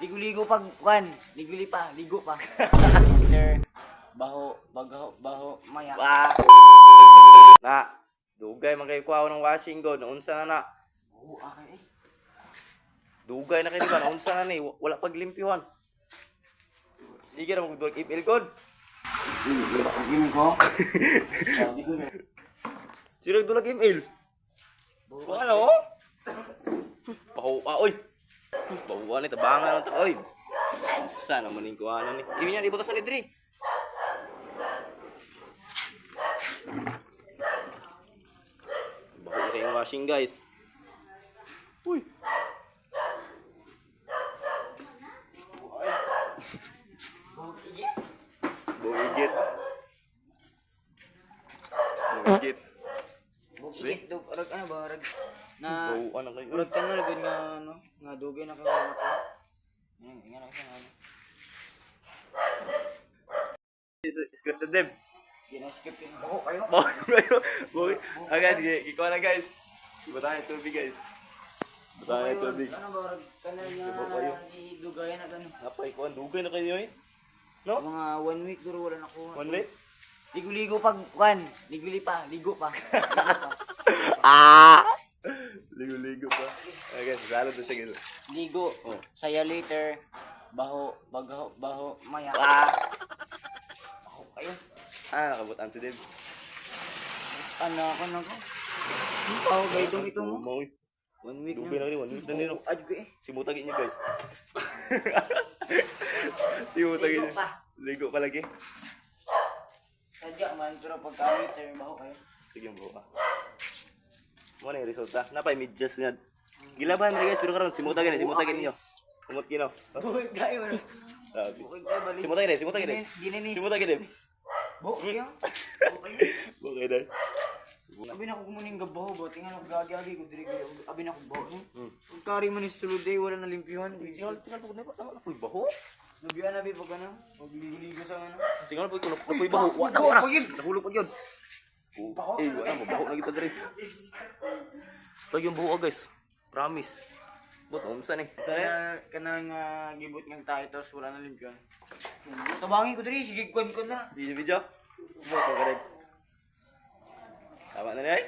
Ligo-ligo pag kan, ligo pa. Sir, baho, maya. Na, dugay man kayo kuha ng washing god. Naunsa na na. Oo, okay eh. Dugay na kayo diba? Naunsa na ni. Wala paglimpyuhan. Sige na magdulog email god. Sige ko. Sabi ko. Sino nagdulag email? Ano? Pahuwa, oy. Pahuwa ni tabangan ng oy. Asa naman yung kuhanan ni. Iwi niya, ibutas sa lidri. Baho na kayong washing guys. Uy. Buigit. Buigit. Bukit dog arag ano ba arag na Bahuan na kayo. urag ka na lagod nga ano, nga dugay na kayo mata. Nga na siya ano. Scripted them. Ginaskip yun. Baho kayo. Baho kayo. Baho. Ah guys, ikaw na guys. Iba tayo tubig guys. Iba tayo tubig. Ano ba arag ka na Baho kayo. nga idugay na gano. Napay ko, dugay na kayo eh. No? Mga 1 week duro wala na ko. One week? Ligo-ligo pag kan, ligo pa. Ligo-ligo pa. Ah guys, salad na siya guys. Ligo. Saya later. Baho, maya. Baho kayo. Nakabutan si Dave. Ano ako na ko. Baho gaidong ito mo. Umawi. 1 week Dugay na na. rin, 1 week na nino. Ad ko eh. Simutagin niyo guys. Simutagin niyo. Ligo pa. Ligo pa lagi. Sadya man, pero pagka later, baho kayo. Sige yung buka. Mo na yung resulta. Napay medyas nga. Gilaban mo guys, pero karon simutagin niyo. Simut kino. Bukid kayo. Sabi. Bukid kayo balik. Simutagin niyo. Dininis. Simutagin niyo. Bukid kayo. Okay dai. Abi na ko kumuning gabaho ba? Tingnan ako gagi-agi ko diri kayo. Abi na ko baho. Pagkari man is sulod day, wala na limpyuhan. Tingnan po na pa. Apoy baho. Nabiyan na bi pag ano, pagligo sa ano. Tingnan po kuno apoy baho. Wa na. Nahulog pa gyud. Baho. Wala mo baho na kita diri. Stag yung buho guys. Promise. But unsa ni? Kanang gibot ng tayo tapos wala na limpyuhan. Tabangin ko diri, sige kwan ko na. Di video. Mo ko gare. Tama na ni ay.